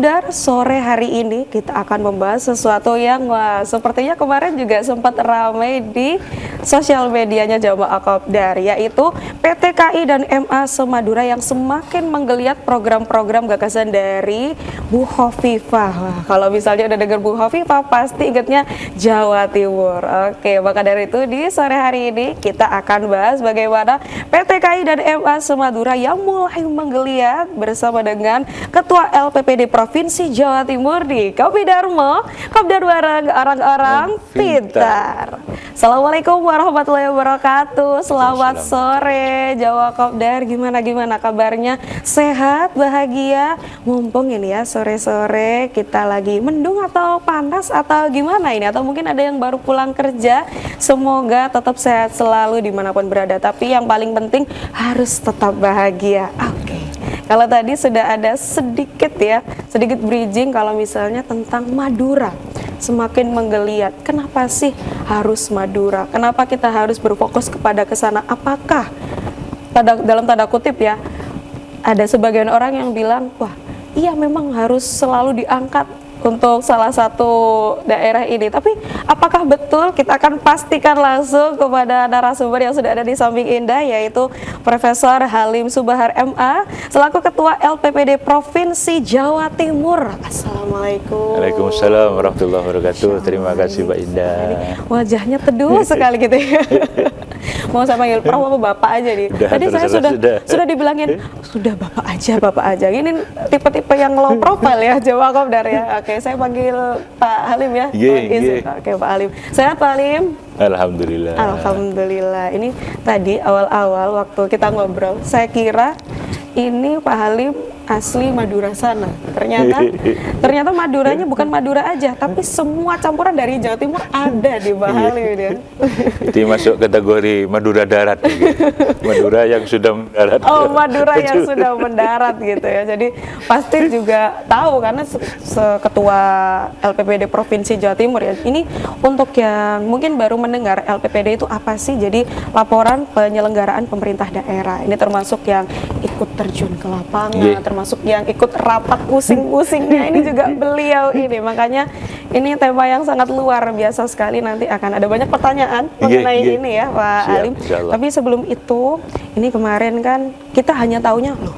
Kopdar, sore hari ini kita akan membahas sesuatu yang sepertinya kemarin juga sempat ramai di sosial medianya Jamaah Kopdar, yaitu PT KAI dan MA Semadura yang semakin menggeliat program-program gagasan dari Bu Hovifah. Wah, kalau misalnya udah dengar Bu Hovifah pasti ingatnya Jawa Timur. Oke, maka dari itu di sore hari ini kita akan bahas bagaimana PT KAI dan MA Semadura yang mulai menggeliat bersama dengan Ketua LPPD Provinsi Jawa Timur di Kopi Darmo, Kopdar bareng orang-orang pintar. Assalamualaikum warahmatullahi wabarakatuh. Selamat sore Jawa Kopdar. Gimana kabarnya? Sehat, bahagia? Mumpung ini ya sore-sore kita lagi mendung atau panas atau gimana ini? Atau mungkin ada yang baru pulang kerja. Semoga tetap sehat selalu dimanapun berada. Tapi yang paling penting harus tetap bahagia. Oke. Kalau tadi sudah ada sedikit bridging kalau misalnya tentang Madura semakin menggeliat. Kenapa sih harus Madura? Kenapa kita harus berfokus kepada kesana? Apakah dalam tanda kutip ya, ada sebagian orang yang bilang, wah iya memang harus selalu diangkat untuk salah satu daerah ini. Tapi apakah betul? Kita akan pastikan langsung kepada narasumber yang sudah ada di samping Indah, yaitu Profesor Halim Subahar MA selaku Ketua LPPD Provinsi Jawa Timur. Assalamualaikum. Waalaikumsalam warahmatullahi wabarakatuh. Terima kasih Mbak Indah. Wajahnya teduh sekali gitu ya. Mau saya panggil Prof apa Bapak aja nih? Tadi saya sudah dibilangin sudah Bapak aja. Ini tipe-tipe yang low profile ya Jawa Kopdar ya. Oke, saya panggil Pak Halim ya. Oke, Pak Halim. Sehat Pak Halim? Alhamdulillah. Alhamdulillah. Ini tadi awal-awal waktu kita ngobrol, saya kira ini Pak Halim asli Madura sana. Ternyata Maduranya bukan Madura aja, tapi semua campuran dari Jawa Timur ada di Pak Halim ya. Itu masuk kategori Madura darat. Madura yang sudah mendarat. Oh, Madura yang sudah mendarat gitu ya. Jadi pasti juga tahu karena Ketua LPPD Provinsi Jawa Timur ya. Ini untuk yang mungkin baru mendengar LPPD itu apa sih? Jadi laporan penyelenggaraan pemerintah daerah. Ini termasuk yang ikut terjun ke lapangan, termasuk yang ikut rapat pusing-pusingnya ini juga beliau ini. Makanya ini tema yang sangat luar biasa sekali, nanti akan ada banyak pertanyaan mengenai ini ya Pak Halim. Tapi sebelum itu, ini kemarin kan kita hanya taunya loh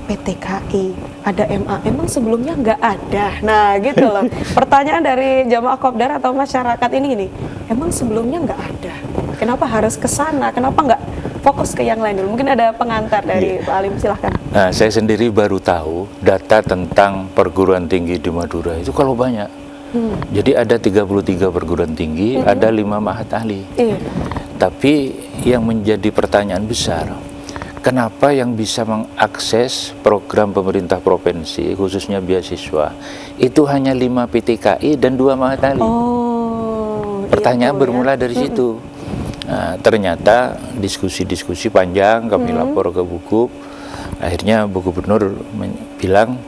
PT KAI, ada MA, emang sebelumnya nggak ada. Nah gitu loh, pertanyaan dari Jamaah Kopdar atau masyarakat ini, emang sebelumnya nggak ada, kenapa harus ke sana, kenapa nggak fokus ke yang lain dulu? Mungkin ada pengantar dari Pak Halim, silahkan. Nah, saya sendiri baru tahu data tentang perguruan tinggi di Madura itu kalau banyak. Jadi ada 33 perguruan tinggi, ada 5 mahat ahli. Tapi yang menjadi pertanyaan besar, kenapa yang bisa mengakses program pemerintah provinsi, khususnya beasiswa, itu hanya 5 PT KAI dan 2 mahat ahli? Pertanyaan bermula dari situ. Nah, ternyata diskusi panjang, kami lapor ke Buku. Akhirnya Bu Gubernur bilang,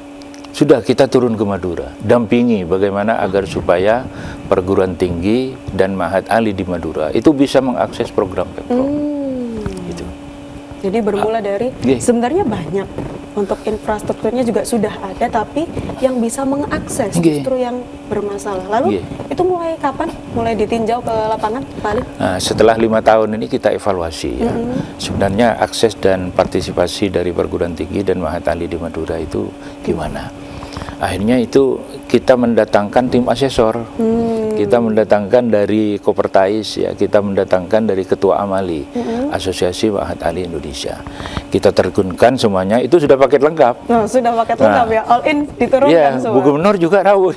sudah kita turun ke Madura, dampingi bagaimana agar supaya perguruan tinggi dan mahat ahli di Madura itu bisa mengakses program Pemprov. Gitu. Jadi bermula dari sebenarnya banyak, untuk infrastrukturnya juga sudah ada, tapi yang bisa mengakses justru yang bermasalah. Lalu itu mulai kapan? Mulai ditinjau ke lapangan, Pak Halim? Nah, setelah 5 tahun ini kita evaluasi ya. Sebenarnya akses dan partisipasi dari perguruan tinggi dan mahat ahli di Madura itu gimana? Akhirnya itu kita mendatangkan tim asesor, kita mendatangkan dari Kopertais ya, kita mendatangkan dari Ketua Amali, Asosiasi Mahat Ahli Indonesia. Kita terjunkan semuanya, itu sudah paket lengkap. Sudah paket lengkap ya, all in diturunkan semua. Bu Gubernur juga tahu.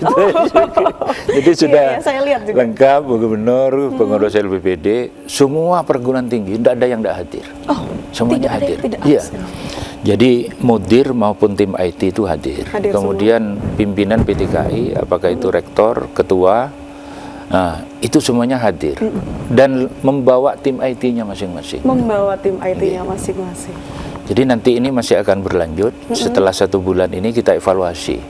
Jadi sudah saya lihat juga lengkap, Bu Gubernur, pengurus LPPD, semua perguruan tinggi, tidak ada yang tidak hadir. Semuanya hadir. Iya. Jadi mudir maupun tim IT itu hadir. Kemudian pimpinan PT KAI, apakah itu rektor, ketua, nah itu semuanya hadir. Dan membawa tim IT-nya masing-masing. Membawa tim IT-nya masing-masing. Jadi nanti ini masih akan berlanjut. Setelah 1 bulan ini kita evaluasi.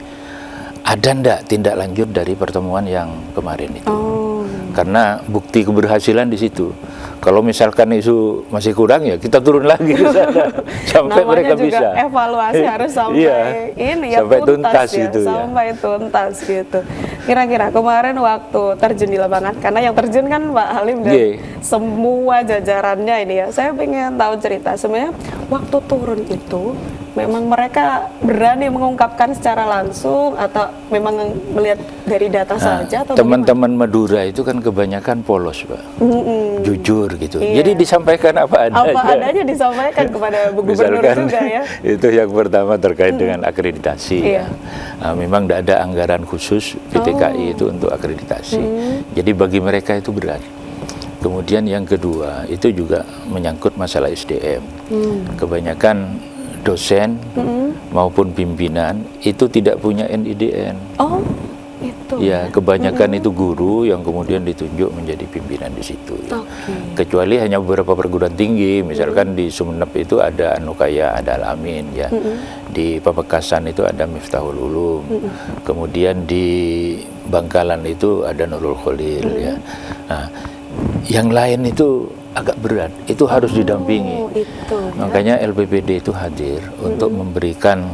Ada ndak tindak lanjut dari pertemuan yang kemarin itu? Karena bukti keberhasilan di situ. Kalau misalkan isu masih kurang ya kita turun lagi ke sana sampai Namanya mereka juga bisa. Evaluasi harus sampai Iya, ini ya sampai tuntas ya, gitu ya. sampai tuntas gitu. Kira-kira kemarin waktu terjun di lapangan, karena yang terjun kan Pak Halim dan semua jajarannya ini ya. Saya pengen tahu cerita sebenarnya waktu turun itu memang mereka berani mengungkapkan secara langsung atau memang melihat dari data saja atau teman-teman Madura itu kan kebanyakan polos, Pak. Jujur gitu. Iya. Jadi disampaikan apa adanya. Apa adanya disampaikan kepada Gubernur Misalkan, juga ya. itu yang pertama terkait dengan akreditasi. Iya. Ya. Memang tidak ada anggaran khusus PTKI itu untuk akreditasi. Jadi bagi mereka itu berat. Kemudian yang kedua itu juga menyangkut masalah SDM. Kebanyakan dosen maupun pimpinan itu tidak punya NIDN. Oh, itu. Ya, kebanyakan itu guru yang kemudian ditunjuk menjadi pimpinan di situ. Ya. Kecuali hanya beberapa perguruan tinggi, misalkan di Sumeneb itu ada Anukaya, ada Al-Amin, ya. Di Pamekasan itu ada Miftahul Ulum. Kemudian di Bangkalan itu ada Nurul Khalil, ya. Nah, yang lain itu agak berat, itu harus didampingi. Itu, ya. Makanya LPPD itu hadir untuk memberikan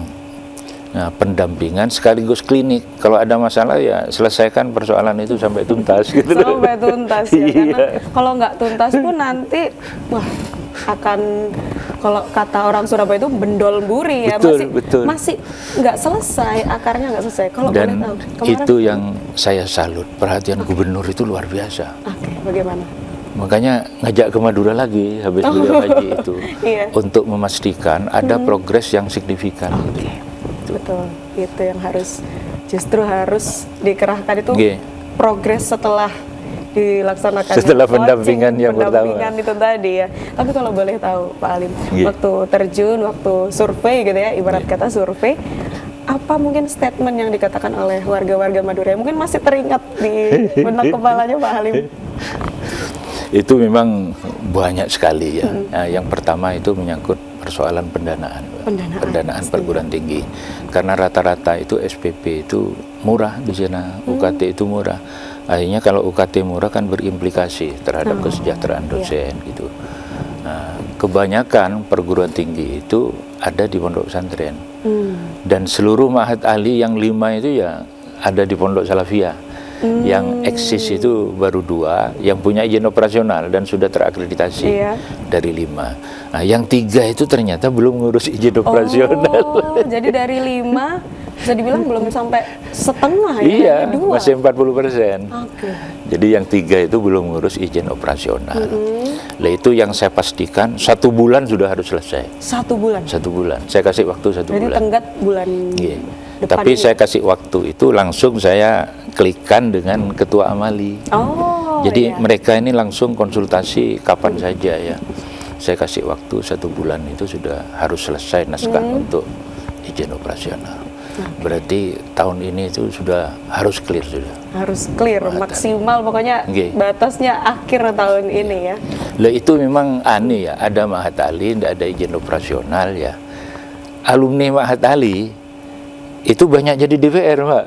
pendampingan sekaligus klinik. Kalau ada masalah ya selesaikan persoalan itu sampai tuntas. Gitu. Sampai tuntas ya, Iya. karena kalau nggak tuntas pun nanti wah akan, kalau kata orang Surabaya itu bendol buri ya, masih nggak selesai, akarnya nggak selesai. Kalau boleh tahu, itu yang saya salut, perhatian gubernur itu luar biasa. Oke, bagaimana? Makanya ngajak ke Madura lagi habis beliau haji itu Iya. untuk memastikan ada progres yang signifikan. Betul, itu yang justru harus dikerahkan itu progres setelah dilaksanakan setelah pendampingan yang pendampingan itu tadi ya. Tapi kalau boleh tahu Pak Halim, waktu terjun, waktu survei gitu ya, ibarat kata survei, apa mungkin statement yang dikatakan oleh warga-warga Madura yang mungkin masih teringat di benak kepalanya Pak Halim? Itu memang banyak sekali ya. Nah, yang pertama itu menyangkut persoalan pendanaan perguruan tinggi. Karena rata-rata itu SPP itu murah di sana, UKT itu murah. Akhirnya kalau UKT murah kan berimplikasi terhadap kesejahteraan dosen gitu. Nah, kebanyakan perguruan tinggi itu ada di pondok pesantren. Dan seluruh Ma'had Ali yang 5 itu ya ada di Pondok Salafiyah. Yang eksis itu baru 2, yang punya izin operasional dan sudah terakreditasi dari 5. Nah, yang 3 itu ternyata belum ngurus izin operasional. Jadi dari 5 bisa dibilang belum sampai setengah ya? Iya, masih 40%. Jadi yang 3 itu belum ngurus izin operasional. Nah, itu yang saya pastikan 1 bulan sudah harus selesai. 1 bulan? 1 bulan. Saya kasih waktu 1 bulan. Jadi tenggat bulan depan. Tapi saya kasih waktu itu langsung saya klikkan dengan ketua amali. Jadi mereka ini langsung konsultasi kapan saja ya. Saya kasih waktu 1 bulan itu sudah harus selesai naskah untuk izin operasional. Berarti tahun ini itu sudah harus clear sudah. Harus clear, maksimal pokoknya batasnya akhir tahun ini ya. Lah itu memang aneh ya, ada Ma'had Ali, tidak ada izin operasional ya. Alumni Ma'had Ali itu banyak jadi DPR, Pak.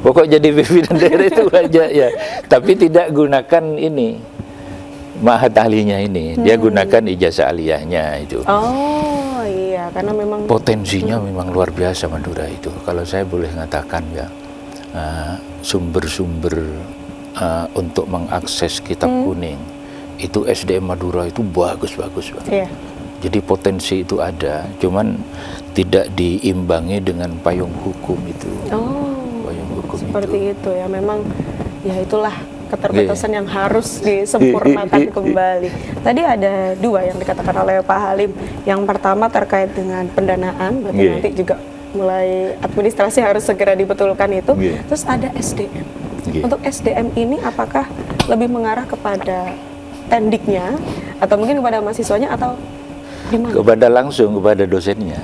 Pokok jadi pimpinan daerah itu banyak ya. Tapi tidak gunakan ini Ma'had Alinya ini, dia gunakan ijazah aliyahnya itu. Oh iya, karena memang potensinya memang luar biasa Madura itu. Kalau saya boleh mengatakan ya, sumber-sumber untuk mengakses kitab kuning itu SDM Madura itu bagus-bagus, Pak. Jadi potensi itu ada, cuman tidak diimbangi dengan payung hukum itu. Payung hukum seperti itu ya, memang ya itulah keterbatasan yang harus disempurnakan kembali. Tadi ada 2 yang dikatakan oleh Pak Halim. Yang pertama terkait dengan pendanaan, berarti nanti juga mulai administrasi harus segera dibetulkan itu. Terus ada SDM. Untuk SDM ini apakah lebih mengarah kepada tendiknya atau mungkin kepada mahasiswanya atau di mana? Kepada langsung kepada dosennya.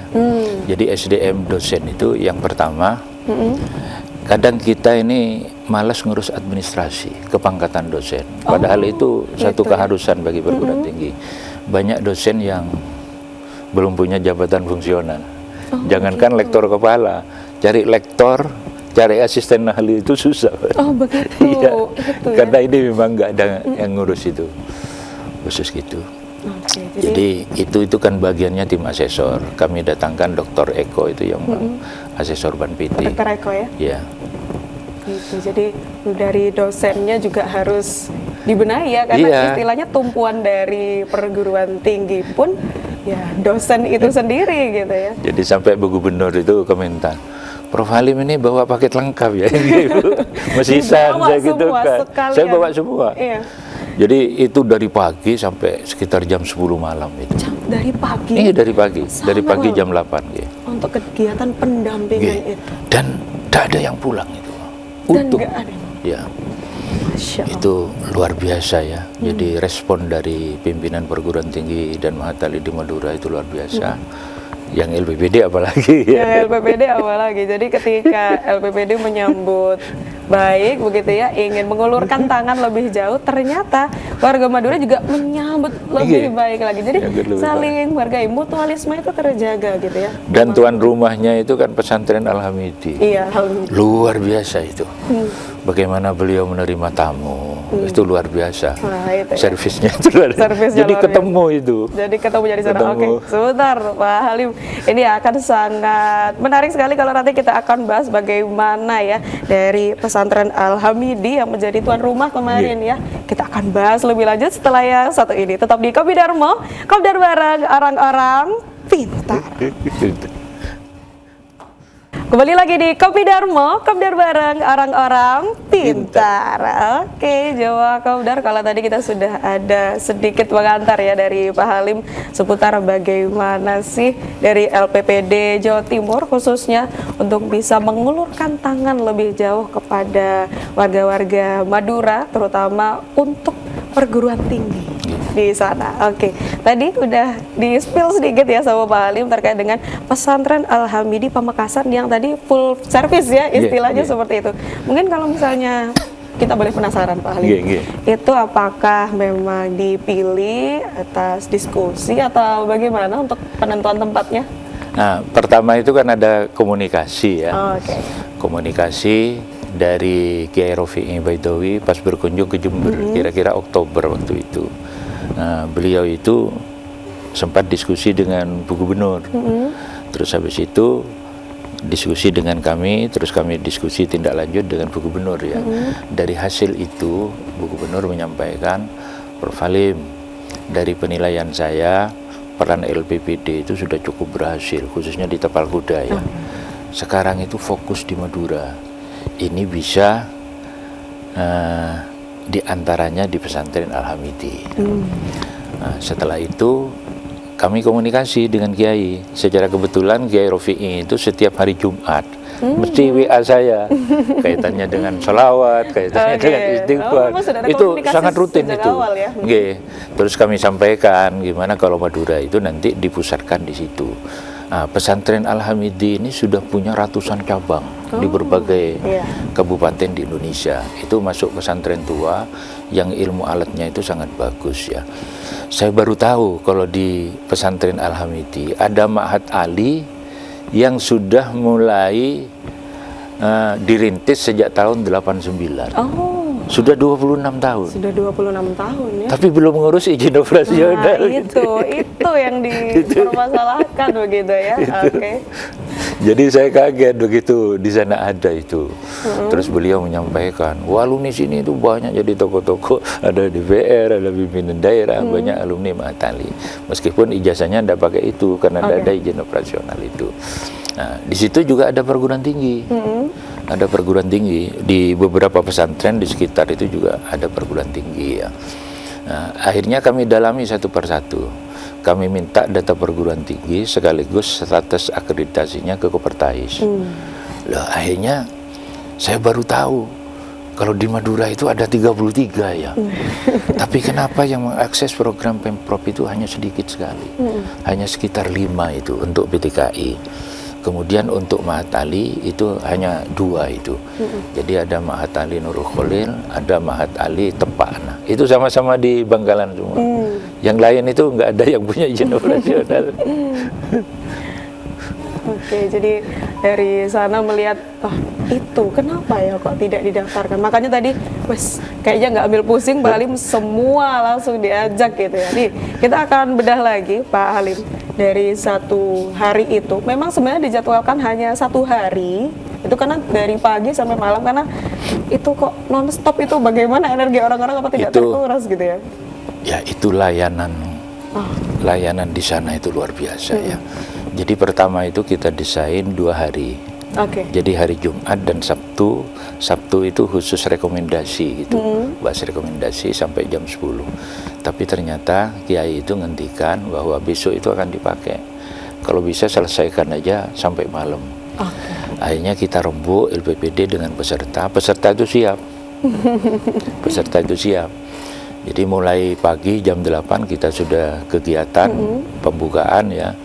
Jadi SDM dosen itu yang pertama. Kadang kita ini malas ngurus administrasi, kepangkatan dosen. Padahal itu satu keharusan bagi perguruan tinggi. Banyak dosen yang belum punya jabatan fungsional. Jangankan lektor kepala, cari lektor, cari asisten ahli itu susah. Begitu. Karena ini memang nggak ada yang ngurus itu. khusus gitu. Oke, Jadi itu kan bagiannya tim asesor. Kami datangkan Dr. Eko itu yang asesor Ban PT. Dr. Eko ya? Ya. Gitu, jadi dari dosennya juga harus dibenahi ya, karena Iya. istilahnya tumpuan dari perguruan tinggi pun ya dosen itu sendiri gitu ya. Jadi sampai Bu Gubernur itu komentar, Prof. Halim ini bawa paket lengkap ya, mesisan Dibawa saya gitu semua kan. sekalian. Saya bawa semua. Iya. Jadi itu dari pagi sampai sekitar jam 10 malam itu. Dari pagi. Ini dari pagi, dari Sampai pagi malam. jam 8 ya. Untuk kegiatan pendampingan itu. Dan tidak ada yang pulang itu. Dan nggak ada. Ya, Masya Allah. itu luar biasa ya. Jadi respon dari pimpinan perguruan tinggi dan Mahatali di Madura itu luar biasa. Yang LPPD apalagi ya. Ya, LPPD apalagi. Jadi ketika LPPD menyambut baik begitu ya, ingin mengulurkan tangan lebih jauh, ternyata warga Madura juga menyambut lebih baik lagi. Jadi saling menghargai, mutualisme itu terjaga gitu ya. Dan tuan rumahnya itu kan pesantren Al-Hamidi. Iya, alhamdulillah. Luar biasa itu. Bagaimana beliau menerima tamu, itu luar biasa. Wah, itu ya. Servisnya itu luar biasa. Servisnya Jadi luar ketemu itu. Jadi ketemu jadi sana. Ketemu. Oke, sebentar Pak Halim. Ini akan sangat menarik sekali kalau nanti kita akan bahas bagaimana ya dari pesantren Al-Hamidi yang menjadi tuan rumah kemarin ya. Kita akan bahas lebih lanjut setelah yang satu ini. Tetap di Kopi Darmo, Kopdar bareng orang-orang pintar. Kembali lagi di Kopi Darmo, Kopdar bareng orang-orang pintar. Oke, Jawa Kopdar, kalau tadi kita sudah ada sedikit pengantar ya dari Pak Halim seputar bagaimana sih dari LPPD Jawa Timur khususnya untuk bisa mengulurkan tangan lebih jauh kepada warga-warga Madura, terutama untuk perguruan tinggi di sana. Oke, tadi udah di-spill sedikit ya sama Pak Halim terkait dengan pesantren Al-Hamidi Pamekasan yang tadi full service ya, istilahnya seperti itu. Mungkin kalau misalnya kita boleh penasaran Pak Halim, itu apakah memang dipilih atas diskusi atau bagaimana untuk penentuan tempatnya? Nah, pertama itu kan ada komunikasi ya. Oke. Komunikasi dari Kiai Rofi'i Baidowi pas berkunjung ke Jember, kira-kira Oktober waktu itu. Nah, beliau itu sempat diskusi dengan Bu Gubernur. Terus habis itu diskusi dengan kami, terus kami diskusi tindak lanjut dengan Bu Gubernur ya. Dari hasil itu Bu Gubernur menyampaikan, Prof. Halim, dari penilaian saya peran LPPD itu sudah cukup berhasil, khususnya di Tapal Kuda ya. Sekarang itu fokus di Madura. Ini bisa di antaranya di pesantren Al-Hamidi. Nah, setelah itu kami komunikasi dengan Kiai. Secara kebetulan Kiai Rofi'i itu setiap hari Jumat mesti WA saya kaitannya dengan sholawat, kaitannya dengan istighfar. Itu sangat rutin itu. Ya? Terus kami sampaikan gimana kalau Madura itu nanti dipusatkan di situ. Nah, pesantren Al-Hamidi ini sudah punya ratusan cabang di berbagai kabupaten di Indonesia. Itu masuk pesantren tua yang ilmu alatnya itu sangat bagus ya. Saya baru tahu kalau di pesantren Al-Hamidi ada Ma'had Ali yang sudah mulai dirintis sejak tahun 89. Sudah 26 tahun. Sudah 26 tahun ya. Tapi belum mengurus izin operasional. Nah, itu yang dipermasalahkan begitu ya. Oke. Jadi saya kaget begitu di sana ada itu. Terus beliau menyampaikan, wah alumni sini itu banyak jadi tokoh-tokoh, ada DPR, ada pimpinan daerah, banyak alumni Mahatali. Meskipun ijazahnya tidak pakai itu karena tidak ada izin operasional itu. Nah, di situ juga ada perguruan tinggi. Ada perguruan tinggi di beberapa pesantren di sekitar itu juga ada perguruan tinggi ya. Nah, akhirnya kami dalami satu persatu. Kami minta data perguruan tinggi sekaligus status akreditasinya ke Kopertais. Lah akhirnya saya baru tahu kalau di Madura itu ada 33 ya. Tapi kenapa yang mengakses program Pemprov itu hanya sedikit sekali. Hanya sekitar 5 itu untuk PTKI. Kemudian untuk Ma'had Ali itu hanya 2 itu. Jadi ada Ma'had Ali Nurul Khalil, ada Ma'had Ali Tepana. Itu sama-sama di Bangkalan semua. Yang lain itu nggak ada yang punya izin operasional. Oke, jadi dari sana melihat, oh itu kenapa ya kok tidak didaftarkan? Makanya tadi, wes kayaknya nggak ambil pusing, Pak Halim semua langsung diajak gitu ya. Nih kita akan bedah lagi Pak Halim dari satu hari itu. Memang sebenarnya dijadwalkan hanya satu hari. Itu karena dari pagi sampai malam, karena itu kok non-stop, itu bagaimana energi orang-orang apa tidak terkuras gitu ya? Ya itu layanan di sana itu luar biasa ya. Jadi pertama itu kita desain 2 hari. Jadi hari Jumat dan Sabtu. Sabtu itu khusus rekomendasi gitu, bahas rekomendasi sampai jam 10. Tapi ternyata Kiai itu ngendikan bahwa besok itu akan dipakai. Kalau bisa selesaikan aja sampai malam. Akhirnya kita rembuk LPPD dengan peserta itu siap. Peserta itu siap. Jadi mulai pagi jam 8 kita sudah kegiatan pembukaan ya.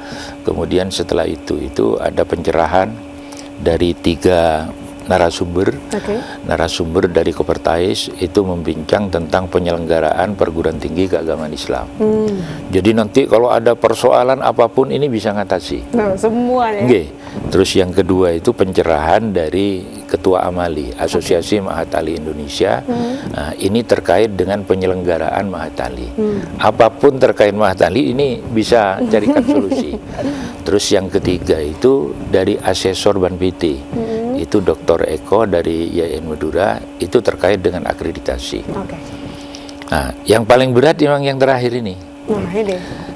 Kemudian setelah itu ada pencerahan dari 3 narasumber. Narasumber dari Kopertais itu membincang tentang penyelenggaraan perguruan tinggi keagamaan Islam. Jadi nanti kalau ada persoalan apapun ini bisa ngatasi. Semuanya. Terus yang kedua itu pencerahan dari Ketua Amali Asosiasi Mahatali Indonesia. Nah, ini terkait dengan penyelenggaraan Mahatali. Apapun terkait Mahatali ini bisa carikan solusi. Terus yang ketiga itu dari asesor Ban PT. Itu Dr. Eko dari IAIN Madura, itu terkait dengan akreditasi. Nah, yang paling berat memang yang terakhir ini.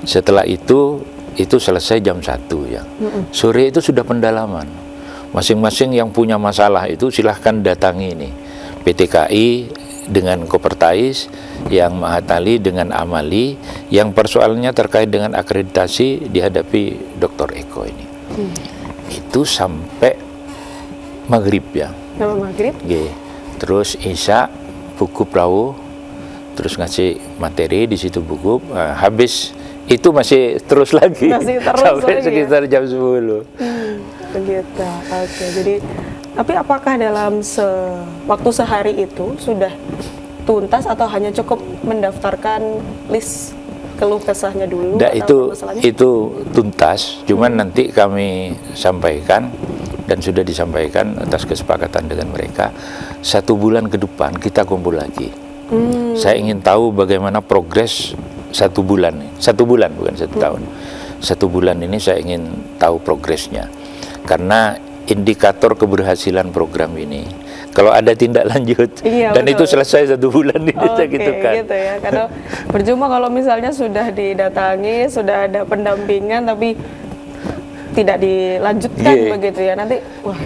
Setelah itu selesai jam 1 ya. Sore itu sudah pendalaman. Masing-masing yang punya masalah itu silahkan datangi ini. PTKI dengan Kopertais, yang Mahatali dengan Amali, yang persoalannya terkait dengan akreditasi dihadapi Dr. Eko ini. Itu sampai maghrib ya. Maghrib. Terus Isya buku perahu, terus ngasih materi di situ buku. Habis itu masih terus lagi. Sampai lagi sekitar jam 10. Begitu. Jadi tapi apakah dalam waktu sehari itu sudah tuntas atau hanya cukup mendaftarkan list keluh kesahnya dulu? Itu tuntas, cuman nanti kami sampaikan dan sudah disampaikan atas kesepakatan dengan mereka, 1 bulan ke depan kita kumpul lagi. Saya ingin tahu bagaimana progres 1 bulan, 1 bulan bukan 1 tahun. 1 bulan ini saya ingin tahu progresnya, karena indikator keberhasilan program ini kalau ada tindak lanjut dan itu selesai 1 bulan ini gitu kan. Gitu ya. Karena percuma kalau misalnya sudah didatangi, sudah ada pendampingan tapi tidak dilanjutkan begitu ya, nanti wah.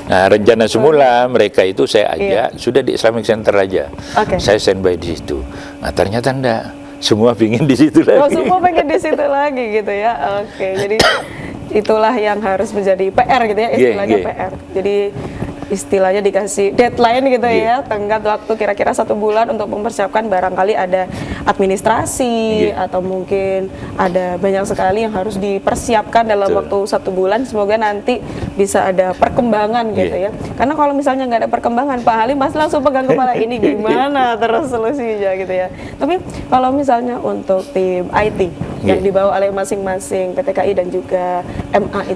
Nah, rencana semula mereka itu saya ajak sudah di Islamic Center aja. Saya standby di situ. Nah, ternyata enggak. Semua pingin di situ lagi. Semua pengen di situ lagi gitu ya. Jadi itulah yang harus menjadi PR gitu ya, istilahnya PR. Jadi istilahnya dikasih deadline gitu ya, tenggat waktu kira-kira 1 bulan untuk mempersiapkan, barangkali ada administrasi atau mungkin ada banyak sekali yang harus dipersiapkan dalam waktu 1 bulan. Semoga nanti bisa ada perkembangan gitu ya, karena kalau misalnya nggak ada perkembangan, Pak Halim Mas langsung pegang kepala ini gimana terus solusinya gitu ya. Tapi kalau misalnya untuk tim IT yang dibawa oleh masing-masing PTKI dan juga MA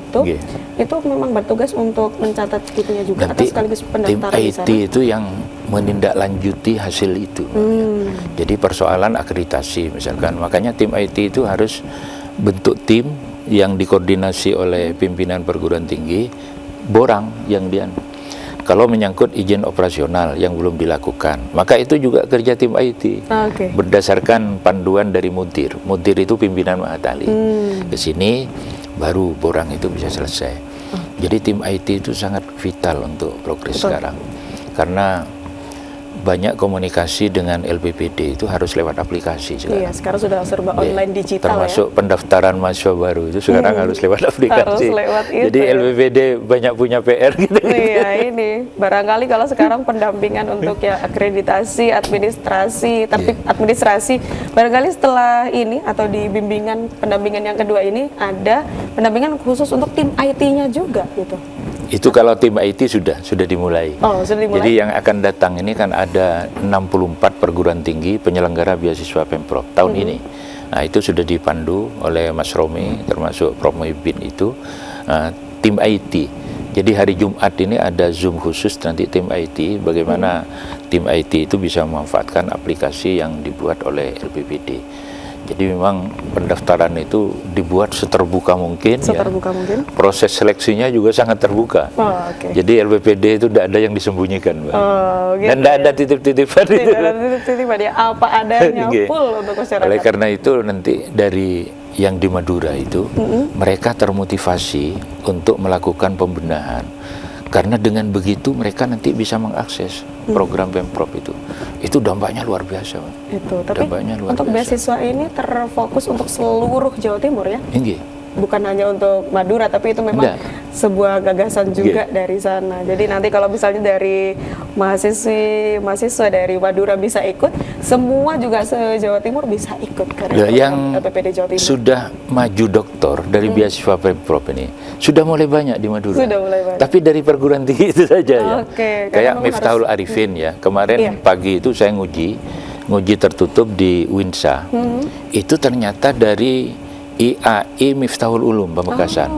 itu memang bertugas untuk mencatat itunya juga atau sekaligus pendaftaran tim IT itu yang menindaklanjuti hasil itu. Jadi persoalan akreditasi misalkan, makanya tim IT itu harus bentuk tim yang dikoordinasi oleh pimpinan perguruan tinggi, borang yang kalau menyangkut izin operasional yang belum dilakukan, maka itu juga kerja tim IT. Berdasarkan panduan dari Mudir itu pimpinan Mahatali. Ke sini baru borang itu bisa selesai. Jadi tim IT itu sangat vital untuk progres sekarang, karena banyak komunikasi dengan LPPD itu harus lewat aplikasi sekarang. Sekarang sudah serba online digital. Termasuk pendaftaran mahasiswa baru itu sekarang harus lewat aplikasi. Jadi LPPD banyak punya PR gitu. Ini barangkali kalau sekarang pendampingan untuk ya akreditasi, administrasi, tapi administrasi barangkali setelah ini atau di pendampingan yang kedua ini ada pendampingan khusus untuk tim IT-nya juga gitu. Itu kalau tim IT sudah dimulai. Sudah dimulai. Jadi yang akan datang ini kan ada 64 perguruan tinggi penyelenggara beasiswa Pemprov tahun ini. Nah, itu sudah dipandu oleh Mas Romi, termasuk Prof Muhyiddin itu tim IT Jadi hari Jumat ini ada Zoom khusus nanti tim IT, bagaimana tim IT itu bisa memanfaatkan aplikasi yang dibuat oleh LPPD. Jadi memang pendaftaran itu dibuat seterbuka mungkin. Seterbuka mungkin. Proses seleksinya juga sangat terbuka. Jadi LPPD itu tidak ada yang disembunyikan, Mbak. Gitu. Dan tidak ada titip-titipan itu. Tidak ada titip-titipan ya, apa adanya full untuk masyarakat. Oleh karena itu nanti dari yang di Madura itu mereka termotivasi untuk melakukan pembenahan. Karena dengan begitu mereka nanti bisa mengakses program Pemprov itu. Itu dampaknya luar biasa, Pak. Itu, tapi untuk beasiswa ini terfokus untuk seluruh Jawa Timur ya? Bukan hanya untuk Madura, tapi itu memang sebuah gagasan juga dari sana. Jadi nanti kalau misalnya dari mahasiswa dari Madura bisa ikut, semua juga se-Jawa Timur bisa ikut. Yang sudah maju doktor dari beasiswa Pemprov ini, sudah mulai banyak di Madura. Sudah mulai banyak. Tapi dari perguruan tinggi itu saja ya. Kayak Miftahul Arifin ya, kemarin pagi itu saya nguji tertutup di Winsa. Itu ternyata dari IAI Miftahul Ulum Pamekasan.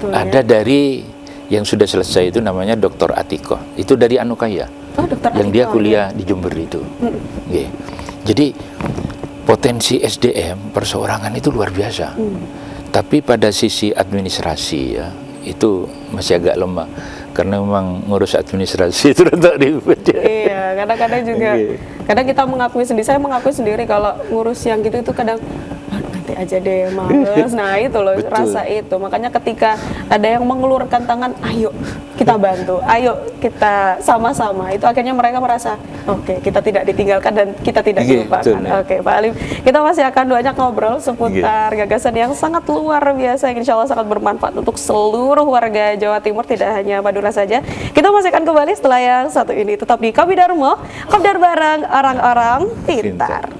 Ada dari yang sudah selesai itu namanya Dr. Atiko. Itu dari Anukaya. Yang dia kuliah di Jember itu. Jadi potensi SDM perseorangan itu luar biasa. Tapi pada sisi administrasi ya, itu masih agak lemah. Karena memang ngurus administrasi itu rada ribet ya. Iya, kadang-kadang juga. Kadang kita mengakui sendiri, saya mengakui sendiri kalau ngurus yang gitu itu kadang nanti aja deh, males. Nah itu loh, rasa itu. Makanya ketika ada yang mengelurkan tangan, ayo kita bantu, ayo kita sama-sama. Itu akhirnya mereka merasa, oke, kita tidak ditinggalkan dan kita tidak dilupakan. Oke, Pak Alim, kita masih akan banyak ngobrol seputar gagasan yang sangat luar biasa, yang insya Allah sangat bermanfaat untuk seluruh warga Jawa Timur, tidak hanya Madura saja. Kita masih akan kembali setelah yang satu ini. Tetap di Kopi Darmo, kopdar bareng orang-orang pintar.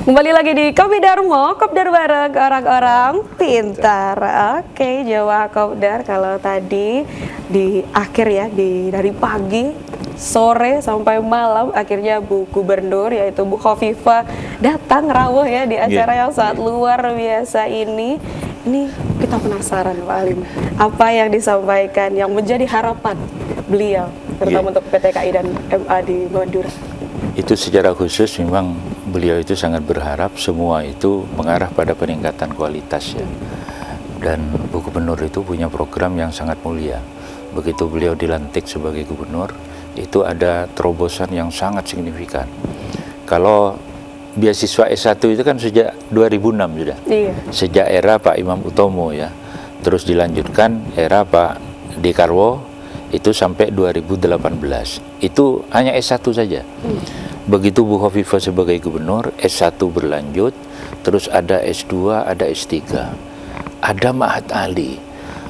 Kembali lagi di Kopi Darmo, kopdar bareng orang-orang pintar. Oke, Jawa Kopdar, kalau tadi di akhir ya, dari pagi, sore sampai malam, akhirnya Bu Gubernur yaitu Bu Khofifah datang rawuh ya di acara yang sangat luar biasa ini. Ini kita penasaran, Pak Alim, apa yang disampaikan yang menjadi harapan beliau, terutama untuk PTKI dan MA di Madura. Itu secara khusus memang beliau itu sangat berharap semua itu mengarah pada peningkatan kualitas ya. Dan Bu Gubernur itu punya program yang sangat mulia. Begitu beliau dilantik sebagai gubernur, itu ada terobosan yang sangat signifikan. Kalau beasiswa S1 itu kan sejak 2006 sudah. Sejak era Pak Imam Utomo ya. Terus dilanjutkan era Pak Dekarwo itu sampai 2018. Itu hanya S1 saja. Begitu Bu Khofifah sebagai gubernur, S1 berlanjut, terus ada S2, ada S3. Ada Ma'had Ali.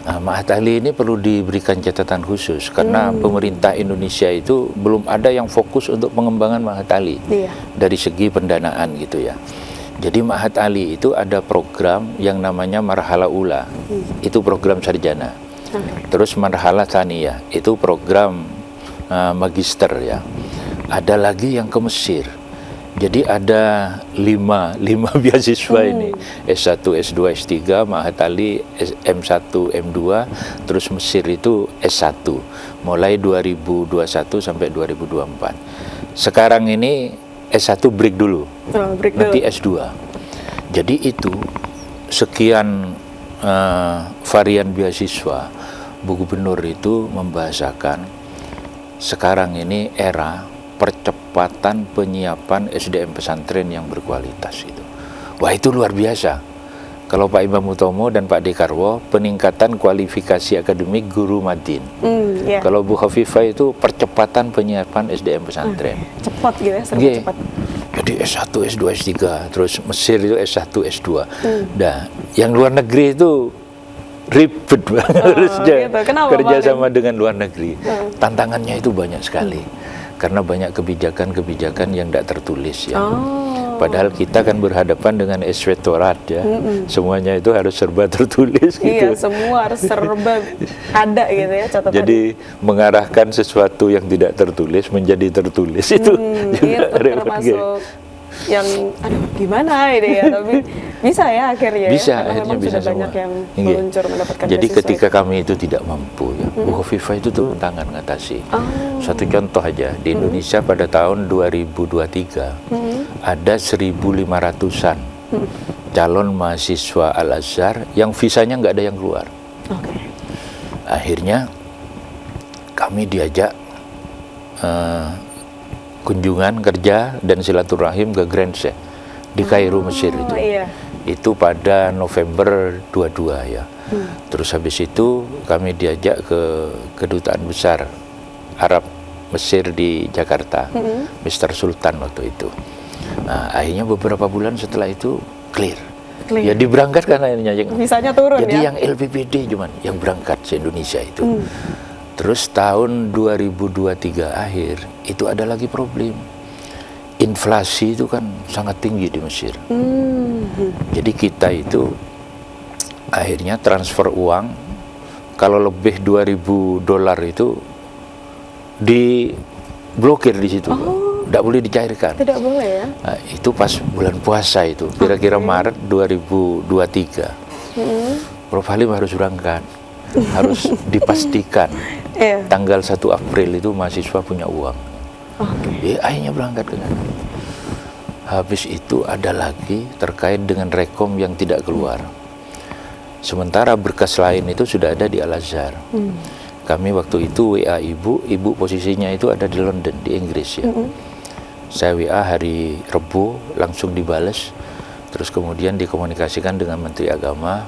Nah, Ma'had Ali ini perlu diberikan catatan khusus karena pemerintah Indonesia itu belum ada yang fokus untuk pengembangan Ma'had Ali dari segi pendanaan gitu ya. Jadi Ma'had Ali itu ada program yang namanya Marhala Ula, itu program sarjana. Terus Marhala Tsaniyah, itu program magister ya. Ada lagi yang ke Mesir. Jadi ada lima beasiswa ini, S1, S2, S3, Ma'had Ali, M1, M2, terus Mesir itu S1, mulai 2021 sampai 2024. Sekarang ini S1 break dulu, nanti S2. Jadi itu sekian varian beasiswa, Bu Gubernur itu membahasakan sekarang ini era percepatan penyiapan SDM pesantren yang berkualitas itu. Wah, itu luar biasa. Kalau Pak Imam Utomo dan Pak Dekarwo, peningkatan kualifikasi akademik guru madin. Kalau Bu Khofifah itu percepatan penyiapan SDM pesantren. Cepat gitu ya, serba cepat. Jadi S1, S2, S3, terus Mesir itu S1, S2. Nah, yang luar negeri itu ribet banget kerja sama dengan luar negeri. Tantangannya itu banyak sekali. Karena banyak kebijakan-kebijakan yang tidak tertulis ya. Padahal kita kan berhadapan dengan inspektorat ya. Semuanya itu harus serba tertulis gitu. Iya, semua harus serba ada gitu ya catatan. Jadi mengarahkan sesuatu yang tidak tertulis menjadi tertulis itu juga termasuk yang aduh gimana ini ya, tapi bisa ya akhirnya. Bisa, karena akhirnya memang bisa sudah semua. banyak yang meluncur mendapatkan Jadi beasiswa ketika itu. kami itu tidak mampu ya, Bu Khofifah itu turun tangan ngatasi. Satu contoh aja, di Indonesia pada tahun 2023 ada 1.500-an calon mahasiswa Al-Azhar yang visanya nggak ada yang keluar. Oke. Akhirnya kami diajak kunjungan kerja dan silaturahim ke Grand Sheikh di Kairo, Mesir itu. Iya. Itu pada November 22 ya. Terus habis itu kami diajak ke Kedutaan Besar Arab Mesir di Jakarta, Mr. Sultan waktu itu. Nah, akhirnya beberapa bulan setelah itu clear. Ya diberangkatkan akhirnya. Visanya turun. Jadi ya. yang LPPD cuman yang berangkat se-Indonesia itu. Terus tahun 2023 akhir itu ada lagi problem. Inflasi itu kan sangat tinggi di Mesir. Jadi kita itu akhirnya transfer uang kalau lebih 2.000 dolar itu diblokir di situ. Tidak boleh dicairkan. Tidak boleh ya. Nah, itu pas bulan puasa itu, kira-kira Maret 2023. Prof. Halim harus berangkat. Harus dipastikan tanggal 1 April itu mahasiswa punya uang. Akhirnya berangkat ke sana. Habis itu ada lagi terkait dengan rekom yang tidak keluar. Sementara berkas lain itu sudah ada di Al-Azhar. Kami waktu itu WA ibu posisinya itu ada di London, di Inggris ya. Saya WA hari Rebu, langsung dibales. Terus kemudian dikomunikasikan dengan Menteri Agama.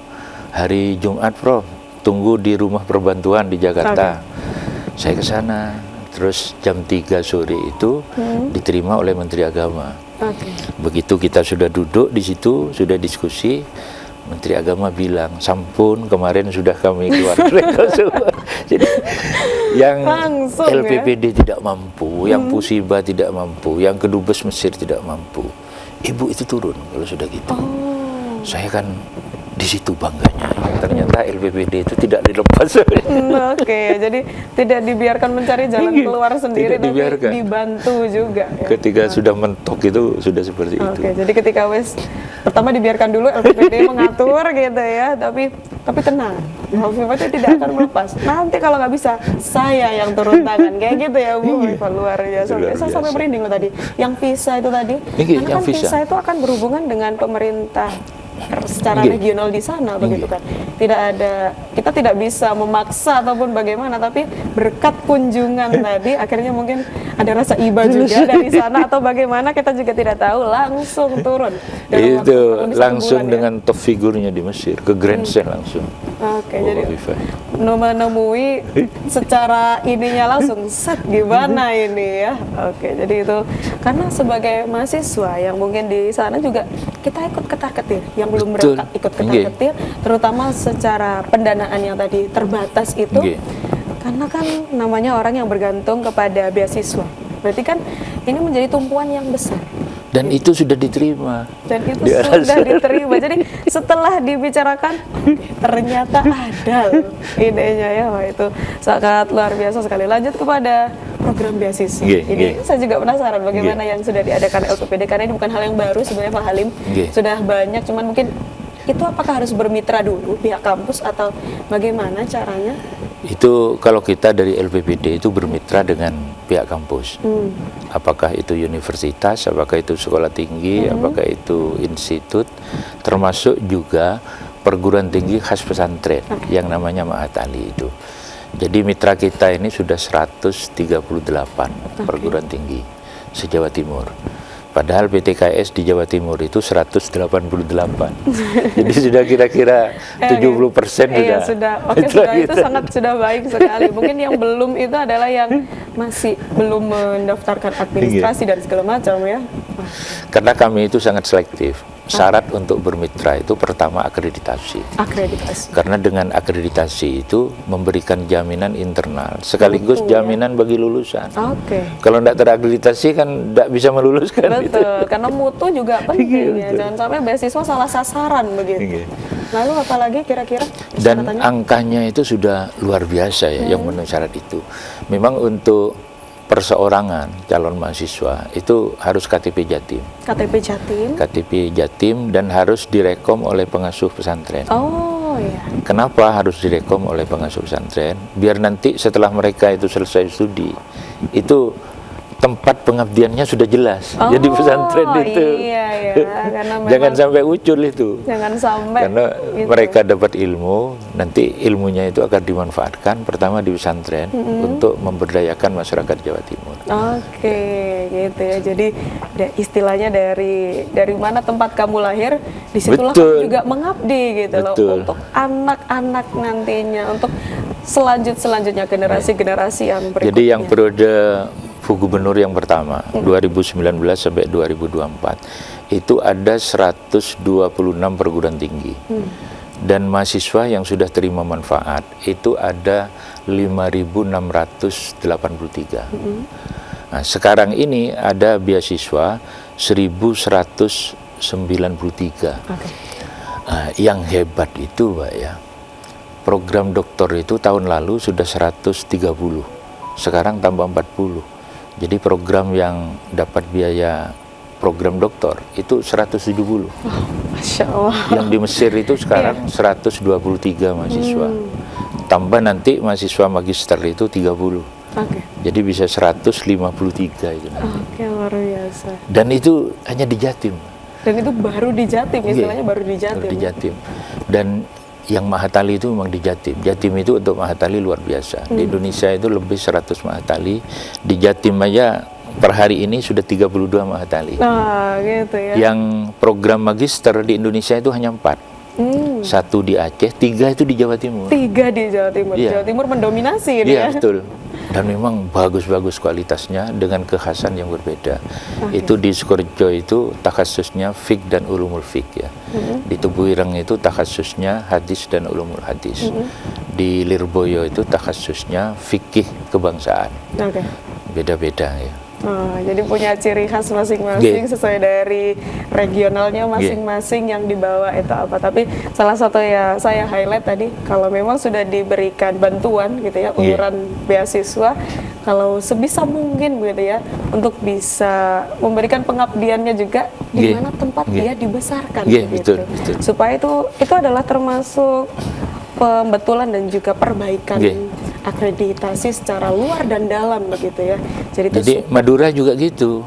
Hari Jumat, Prof, tunggu di rumah perbantuan di Jakarta. Saya ke sana. Terus jam 3 sore itu diterima oleh Menteri Agama. Begitu kita sudah duduk di situ, sudah diskusi, Menteri Agama bilang, sampun kemarin sudah kami keluar rekor semua. Jadi yang langsung, LPPD tidak mampu, yang Pusibah tidak mampu, yang Kedubes Mesir tidak mampu, ibu itu turun kalau sudah gitu. Saya kan di situ bangganya. Ternyata LPPD itu tidak dilepas. Jadi tidak dibiarkan mencari jalan keluar sendiri, tapi dibantu juga. Ya? Ketika sudah mentok itu sudah seperti itu. Jadi ketika pertama dibiarkan dulu LPPD mengatur gitu ya, tapi tenang, Khofifah itu tidak akan melepas. Nanti kalau nggak bisa, saya yang turun tangan kayak gitu ya Bu. Luar biasa. Saya sampai merinding loh tadi. Yang visa itu tadi, karena kan visa itu akan berhubungan dengan pemerintah secara regional di sana begitu kan. Kita tidak bisa memaksa ataupun bagaimana, tapi berkat kunjungan tadi akhirnya mungkin ada rasa iba juga dari sana atau bagaimana kita juga tidak tahu, langsung turun. Itu langsung dengan top figurnya di Mesir ke Grand Sheikh langsung. Jadi menemui secara ininya langsung set gimana ini ya. Jadi itu karena sebagai mahasiswa yang mungkin di sana juga kita ikut ketar-ketir, yang belum berangkat ikut ketar-ketir, terutama secara pendanaan yang tadi terbatas itu, karena kan namanya orang yang bergantung kepada beasiswa, berarti kan ini menjadi tumpuan yang besar. Dan itu sudah diterima. Dan itu sudah diterima. Jadi setelah dibicarakan, ternyata ada idenya ya. Wah, itu sangat luar biasa sekali. Lanjut kepada program beasiswa. Ini saya juga penasaran bagaimana yang sudah diadakan LPPD, karena ini bukan hal yang baru sebenarnya Pak Halim. Sudah banyak, cuman mungkin itu apakah harus bermitra dulu pihak kampus atau bagaimana caranya? Itu kalau kita dari LPPD itu bermitra dengan pihak kampus. Apakah itu universitas, apakah itu sekolah tinggi, apakah itu institut, termasuk juga perguruan tinggi khas pesantren yang namanya Ma'had Ali itu. Jadi mitra kita ini sudah 138 perguruan tinggi se-Jawa Timur. Padahal PTKS di Jawa Timur itu 188. Jadi sudah kira-kira 70% sudah. Itu sudah baik sekali. Mungkin yang belum itu adalah yang masih belum mendaftarkan administrasi dan segala macam ya. Karena kami itu sangat selektif. Syarat untuk bermitra itu pertama akreditasi. Karena dengan akreditasi itu memberikan jaminan internal sekaligus jaminan bagi lulusan. Kalau tidak terakreditasi kan tidak bisa meluluskan. Betul, karena mutu juga penting ya. Jangan sampai beasiswa salah sasaran begitu. Lalu apalagi kira-kira? Dan angkanya itu sudah luar biasa ya yang memenuhi syarat itu. Memang untuk perseorangan calon mahasiswa itu harus KTP Jatim. KTP Jatim. KTP Jatim dan harus direkom oleh pengasuh pesantren. Oh iya. Kenapa harus direkom oleh pengasuh pesantren? Biar nanti setelah mereka itu selesai studi, itu tempat pengabdiannya sudah jelas. Oh, jadi pesantren itu iya, iya. Karena jangan sampai ucul itu. Jangan sampai. Karena gitu. mereka dapat ilmu, nanti ilmunya itu akan dimanfaatkan pertama di pesantren untuk memberdayakan masyarakat Jawa Timur. Oke, gitu ya. Jadi istilahnya dari mana tempat kamu lahir, disitulah kamu juga mengabdi gitu loh, untuk anak-anak nantinya, untuk selanjutnya generasi-generasi yang berikutnya. Jadi yang periode Gubernur yang pertama 2019 sampai 2024 itu ada 126 perguruan tinggi dan mahasiswa yang sudah terima manfaat itu ada 5.683. Nah, sekarang ini ada beasiswa 1.193. Nah, yang hebat itu Mbak ya, program doktor itu tahun lalu sudah 130, sekarang tambah 40. Jadi program yang dapat biaya program doktor itu 170. Masya Allah. Yang di Mesir itu sekarang 123 mahasiswa. Tambah nanti mahasiswa magister itu 30. Jadi bisa 153 itu. Oke, luar biasa. Dan itu hanya di Jatim. Dan itu baru di Jatim, istilahnya baru di Jatim. Baru di Jatim. Dan yang Mahatali itu memang di Jatim. Jatim itu untuk Mahatali luar biasa. Di Indonesia itu lebih 100 Mahatali. Di Jatim aja per hari ini sudah 32 Mahatali. Nah, gitu ya. Yang program magister di Indonesia itu hanya 4. 1 di Aceh, 3 itu di Jawa Timur. 3 di Jawa Timur. Jawa Timur mendominasi ini ya. Iya, betul. Dan memang bagus-bagus kualitasnya dengan kekhasan yang berbeda. Itu di Sukorejo itu takhasusnya Fiqh dan Ulumul Fiqh ya. Di Tubuh Ireng itu takhasusnya Hadis dan Ulumul Hadis. Di Lirboyo itu takhasusnya Fikih Kebangsaan. Beda-beda ya. Jadi punya ciri khas masing-masing sesuai dari regionalnya masing-masing yang dibawa itu apa. Tapi salah satu ya saya highlight tadi, kalau memang sudah diberikan bantuan gitu ya, uluran beasiswa, kalau sebisa mungkin gitu ya, untuk bisa memberikan pengabdiannya juga di mana tempat dia dibesarkan gitu. Betul. Supaya itu adalah termasuk pembetulan dan juga perbaikan akreditasi secara luar dan dalam begitu ya. Jadi Madura juga gitu.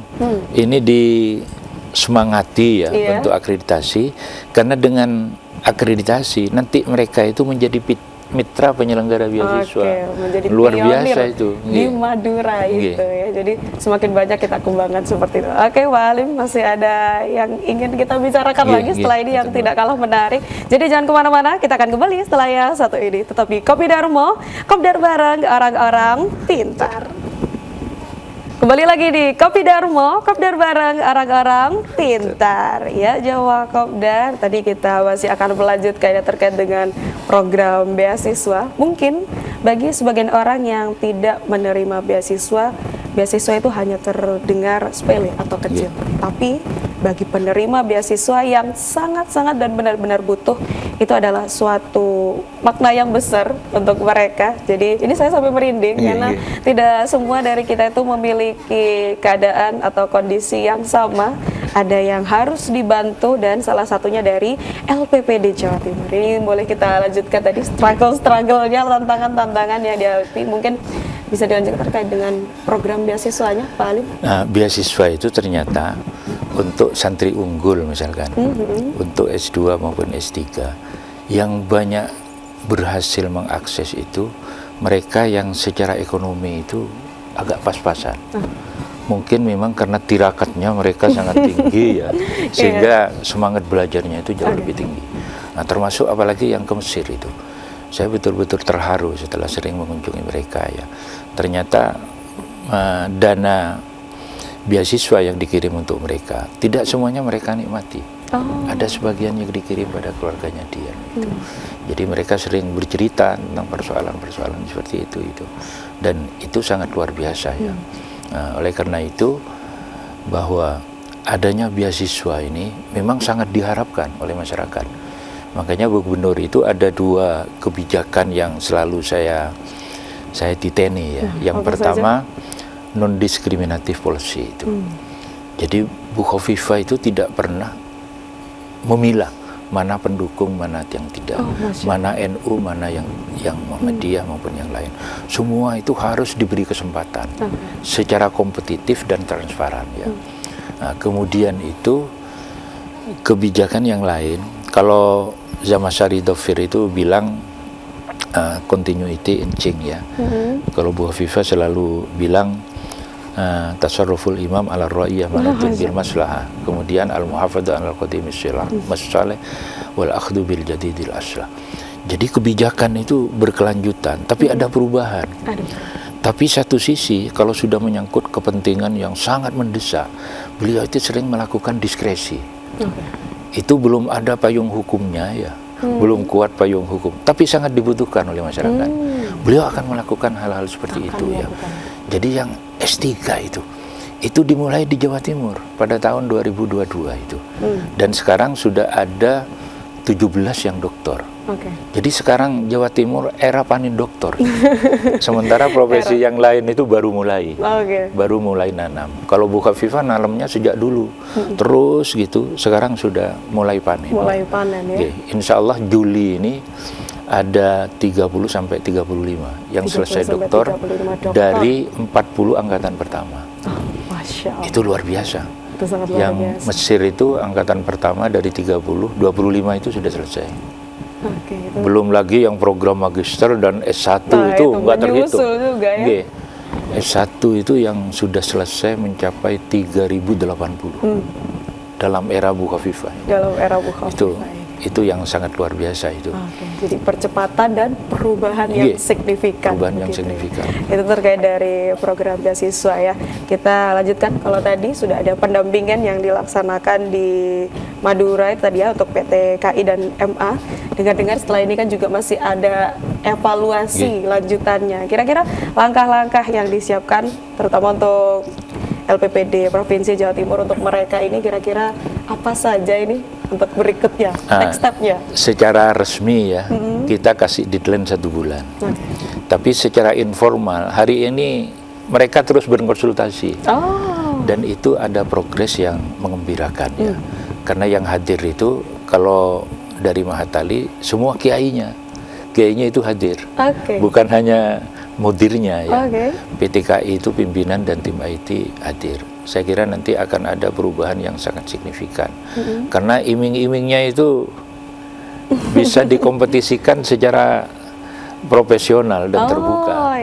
Ini disemangati ya untuk akreditasi, karena dengan akreditasi nanti mereka itu menjadi mitra penyelenggara beasiswa. Menjadi luar biasa itu di Madura itu ya. Jadi semakin banyak kita kembangkan seperti itu. Oke, Pak Halim, masih ada yang ingin kita bicarakan lagi setelah ini yang tidak kalah menarik. Jadi jangan kemana-mana, kita akan kembali setelah yang satu ini. Tetap di Kopi Darmo, Kopdar bareng orang-orang pintar. Kembali lagi di Kopi Darmo, Kopdar bareng orang-orang pintar. Ya, Jawa Kopdar. Tadi kita masih akan melanjutkan terkait dengan program beasiswa. Mungkin bagi sebagian orang yang tidak menerima beasiswa itu hanya terdengar sepele atau kecil. Tapi bagi penerima beasiswa yang sangat-sangat dan benar-benar butuh, itu adalah suatu makna yang besar untuk mereka. Jadi ini saya sampai merinding karena tidak semua dari kita itu memiliki keadaan atau kondisi yang sama. Ada yang harus dibantu dan salah satunya dari LPPD Jawa Timur. Ini boleh kita lanjutkan tadi struggle-nya, tantangan-tantangan yang dihadapi. Mungkin bisa dilanjutkan terkait dengan program beasiswanya, Pak Halim? Nah, beasiswa itu ternyata untuk santri unggul misalkan, untuk S2 maupun S3, yang banyak berhasil mengakses itu mereka yang secara ekonomi itu agak pas-pasan. Mungkin memang karena tirakatnya mereka sangat tinggi ya, sehingga semangat belajarnya itu jauh lebih tinggi. Nah, termasuk apalagi yang ke Mesir itu. Saya betul-betul terharu setelah sering mengunjungi mereka ya. Ternyata dana beasiswa yang dikirim untuk mereka tidak semuanya mereka nikmati. Ada sebagian yang dikirim pada keluarganya dia gitu. Jadi mereka sering bercerita tentang persoalan-persoalan seperti itu. Dan itu sangat luar biasa ya. Nah, oleh karena itu bahwa adanya beasiswa ini memang sangat diharapkan oleh masyarakat. Makanya Gubernur itu ada 2 kebijakan yang selalu saya titeni ya. Yang pertama, non-diskriminatif policy itu. Jadi Bu Khofifah itu tidak pernah memilah mana pendukung, mana yang tidak, mana NU, mana yang Muhammadiyah maupun yang lain. Semua itu harus diberi kesempatan secara kompetitif dan transparan ya. Nah, kemudian itu kebijakan yang lain, kalau Zamasyari Dhofir itu bilang continuity in change ya. Kalau Bu Khofifah selalu bilang tasarruful imam ala ra'iyah manatun bil maslahah, kemudian al muhafadzah ala qadimis masalih wal akhdhu bil jadidil aslah. Jadi kebijakan itu berkelanjutan, tapi ada perubahan. Tapi satu sisi kalau sudah menyangkut kepentingan yang sangat mendesak, beliau itu sering melakukan diskresi. Itu belum ada payung hukumnya ya, belum kuat payung hukum, tapi sangat dibutuhkan oleh masyarakat. Beliau akan melakukan hal-hal seperti itu ya. Jadi yang S3 itu dimulai di Jawa Timur pada tahun 2022 itu. Dan sekarang sudah ada 17 yang doktor. Jadi sekarang Jawa Timur era panen doktor. Sementara profesi yang lain itu baru mulai. Baru mulai nanam. Kalau Bu Khofifah nanamnya sejak dulu. Terus gitu, sekarang sudah mulai panen. Mulai panen ya. Insya Allah Juli ini ada 30 sampai 35 yang selesai doktor dari 40 angkatan pertama. Masya Allah. Itu luar biasa. Itu sangat luar yang biasa. Mesir itu angkatan pertama dari 30, 25 itu sudah selesai. Itu. Belum lagi yang program magister dan S1 itu nggak terhitung. Juga, ya? S1 itu yang sudah selesai mencapai 3080 dalam era Bu Khofifah. Dalam era Bu Khofifah. Itu yang sangat luar biasa itu. Jadi percepatan dan perubahan yang signifikan. Perubahan yang signifikan. Itu terkait dari program beasiswa ya. Kita lanjutkan, kalau tadi sudah ada pendampingan yang dilaksanakan di Madura itu tadi ya untuk PT KI dan MA. Dengar-dengar setelah ini kan juga masih ada evaluasi lanjutannya. Kira-kira langkah-langkah yang disiapkan terutama untuk LPPD Provinsi Jawa Timur untuk mereka ini kira-kira apa saja ini untuk berikutnya, next step-nya? Secara resmi ya, kita kasih deadline 1 bulan. Tapi secara informal, hari ini mereka terus berkonsultasi. Dan itu ada progres yang mengembirakan ya. Karena yang hadir itu, kalau dari Mahatali, semua kiainya itu hadir. Bukan hanya mudirnya ya. PT KI itu pimpinan dan tim IT hadir. Saya kira nanti akan ada perubahan yang sangat signifikan. Karena iming-imingnya itu bisa dikompetisikan secara profesional dan terbuka.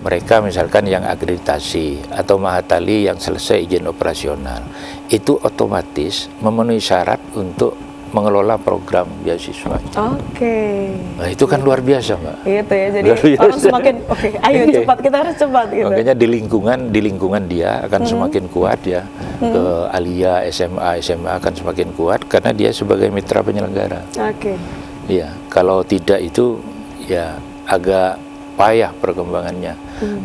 Mereka misalkan yang akreditasi atau Mahatali yang selesai izin operasional, itu otomatis memenuhi syarat untuk mengelola program beasiswa. Nah, itu kan luar biasa, Mbak. Gitu ya. Jadi orang semakin ayo cepat, kita harus cepat gitu. Makanya di lingkungan dia akan semakin kuat ya. Ke Alia, SMA akan semakin kuat karena dia sebagai mitra penyelenggara. Iya, kalau tidak itu ya agak payah perkembangannya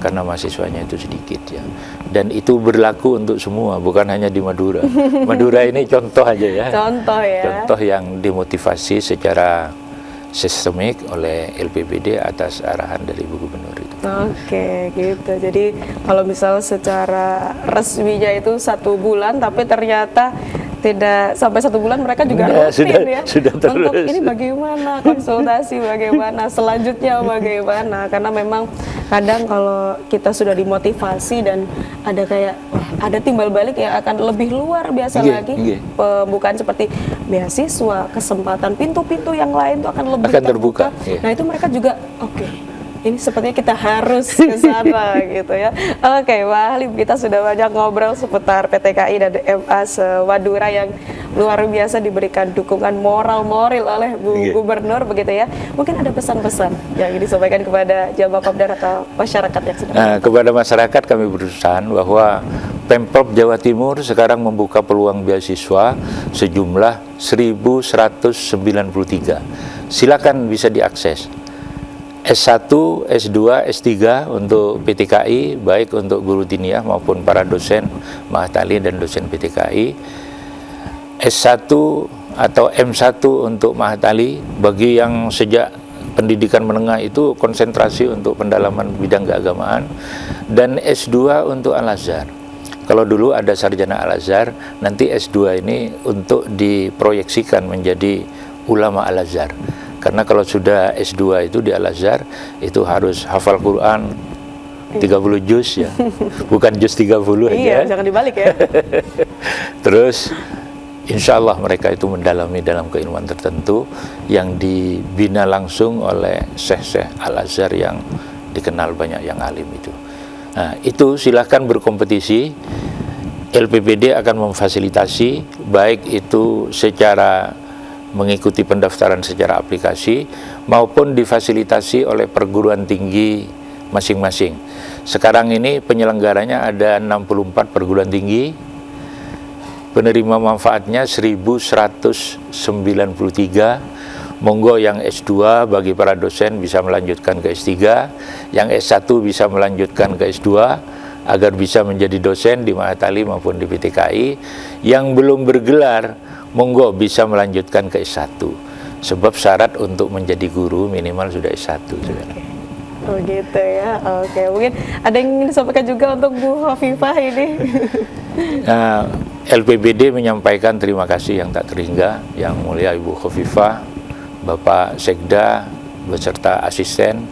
karena mahasiswanya itu sedikit ya. Dan itu berlaku untuk semua, bukan hanya di Madura. Madura ini contoh aja ya. Contoh yang dimotivasi secara sistemik oleh LPPD atas arahan dari Bu Gubernur itu. Gitu. Jadi kalau misal secara resminya itu 1 bulan, tapi ternyata tidak sampai 1 bulan mereka juga rutin sudah terus. Untuk ini bagaimana, konsultasi bagaimana, selanjutnya bagaimana. Karena memang kadang kalau kita sudah dimotivasi dan ada kayak ada timbal balik yang akan lebih luar biasa lagi. Pembukaan seperti beasiswa, kesempatan, pintu-pintu yang lain itu akan lebih terbuka. Nah itu mereka juga ini sepertinya kita harus ke sana gitu ya. Pak Halim, kita sudah banyak ngobrol seputar PT KI dan MA Madura yang luar biasa diberikan dukungan moral oleh Bu Gubernur begitu ya. Mungkin ada pesan-pesan yang disampaikan kepada jamaah Kopdar atau masyarakat yang sedang kepada masyarakat kami berpesan bahwa Pemprov Jawa Timur sekarang membuka peluang beasiswa sejumlah 1.193. Silakan bisa diakses. S1, S2, S3 untuk PT KI, baik untuk guru diniyah maupun para dosen Mahatali dan dosen PT KI. S1 atau M1 untuk Mahatali bagi yang sejak pendidikan menengah itu konsentrasi untuk pendalaman bidang keagamaan, dan S2 untuk Al-Azhar. Kalau dulu ada sarjana Al-Azhar, nanti S2 ini untuk diproyeksikan menjadi ulama Al-Azhar. Karena kalau sudah S2 itu di Al-Azhar, itu harus hafal Quran 30 juz ya, bukan juz 30 aja. Iya, jangan dibalik ya. Terus insya Allah mereka itu mendalami dalam keilmuan tertentu yang dibina langsung oleh syekh-syekh Al-Azhar yang dikenal banyak yang alim itu. Nah, itu silahkan berkompetisi. LPPD akan memfasilitasi, baik itu secara mengikuti pendaftaran secara aplikasi maupun difasilitasi oleh perguruan tinggi masing-masing. Sekarang ini penyelenggaranya ada 64 perguruan tinggi, penerima manfaatnya 1193. Monggo yang S2 bagi para dosen bisa melanjutkan ke S3, yang S1 bisa melanjutkan ke S2 agar bisa menjadi dosen di Ma'had Ali maupun di PTKI. Yang belum bergelar, monggo bisa melanjutkan ke S1. Sebab syarat untuk menjadi guru minimal sudah S1 sebenarnya. Oh gitu ya, oke. Mungkin ada yang ingin disampaikan juga untuk Bu Hovifah ini. Nah, LPPD menyampaikan terima kasih yang tak terhingga Yang Mulia Ibu Hovifah, Bapak Sekda beserta asisten,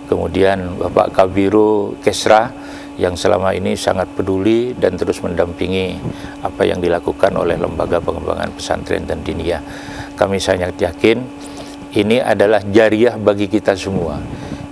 kemudian Bapak Kabiru Kesra yang selama ini sangat peduli dan terus mendampingi apa yang dilakukan oleh Lembaga Pengembangan Pesantren dan Diniyah. Kami sangat yakin ini adalah jariah bagi kita semua.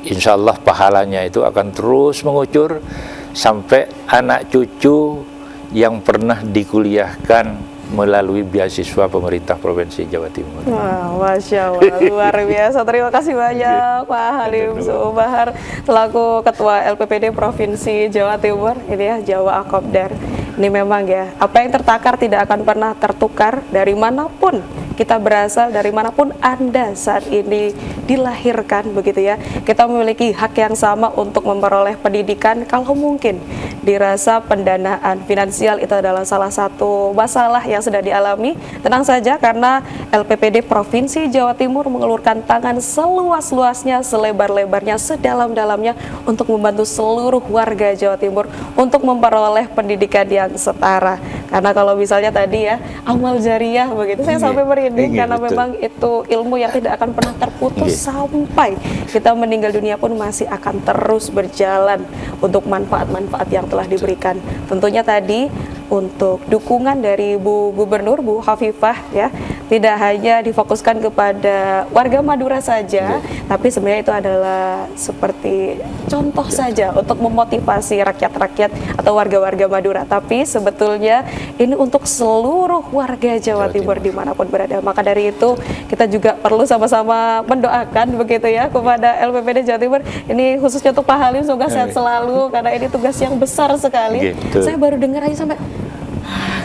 Insya Allah pahalanya itu akan terus mengucur sampai anak cucu yang pernah dikuliahkan melalui beasiswa pemerintah Provinsi Jawa Timur. Wah, Masya Allah, luar biasa. Terima kasih banyak Pak Halim Subahar selaku Ketua LPPD Provinsi Jawa Timur. Ini ya, Jawa Akopdar. Ini memang ya, apa yang tertakar tidak akan pernah tertukar dari manapun kita berasal, dari manapun Anda saat ini dilahirkan, begitu ya. Kita memiliki hak yang sama untuk memperoleh pendidikan. Kalau mungkin dirasa pendanaan finansial itu adalah salah satu masalah yang sedang dialami, tenang saja karena LPPD Provinsi Jawa Timur mengelurkan tangan seluas-luasnya, selebar-lebarnya, sedalam-dalamnya untuk membantu seluruh warga Jawa Timur untuk memperoleh pendidikan yang setara. Karena kalau misalnya tadi ya, amal jariah begitu, saya sampai merinding karena betul. Memang itu ilmu yang tidak akan pernah terputus sampai kita meninggal dunia pun masih akan terus berjalan untuk manfaat-manfaat yang telah diberikan. Tentunya tadi untuk dukungan dari Bu Gubernur, Bu Hovifah ya, tidak hanya difokuskan kepada warga Madura saja, tapi sebenarnya itu adalah seperti contoh saja untuk memotivasi rakyat-rakyat atau warga-warga Madura. Tapi sebetulnya ini untuk seluruh warga Jawa Timur dimanapun berada. Maka dari itu kita juga perlu sama-sama mendoakan begitu ya kepada LPPD Jawa Timur. Ini khususnya untuk Pak Halim, semoga sehat selalu karena ini tugas yang besar sekali. Saya baru dengar aja sampai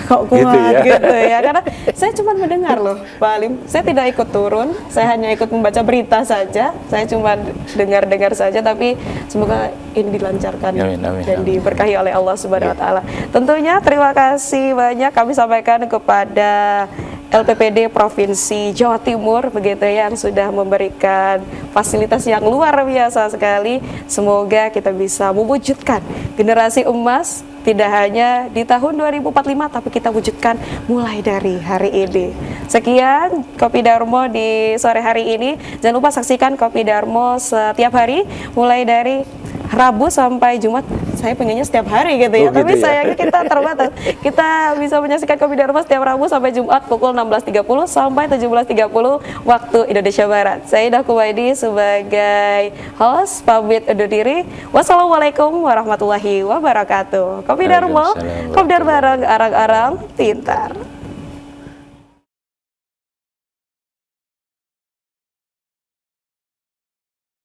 kok kuat gitu ya, karena saya cuma mendengar loh Pak Halim, saya tidak ikut turun, saya hanya ikut membaca berita saja, saya cuma dengar-dengar saja, tapi semoga ini dilancarkan dan diberkahi oleh Allah Subhanahu wa Ta'ala. Tentunya terima kasih banyak kami sampaikan kepada LPPD Provinsi Jawa Timur begitu ya, yang sudah memberikan fasilitas yang luar biasa sekali. Semoga kita bisa mewujudkan generasi emas tidak hanya di tahun 2045, tapi kita wujudkan mulai dari hari ini. Sekian Kopi Darmo di sore hari ini. Jangan lupa saksikan Kopi Darmo setiap hari mulai dari Rabu sampai Jumat. Saya pengennya setiap hari gitu ya, tapi sayangnya kita terbatas. Kita bisa menyaksikan Kopi Darmo setiap Rabu sampai Jumat pukul 16.30 sampai 17.30 waktu Indonesia Barat. Saya Ida Kuwaidi sebagai host pamit undur diri. Wassalamualaikum warahmatullahi wabarakatuh. Kopi Darmo, Kopdar bareng, arang-arang pintar.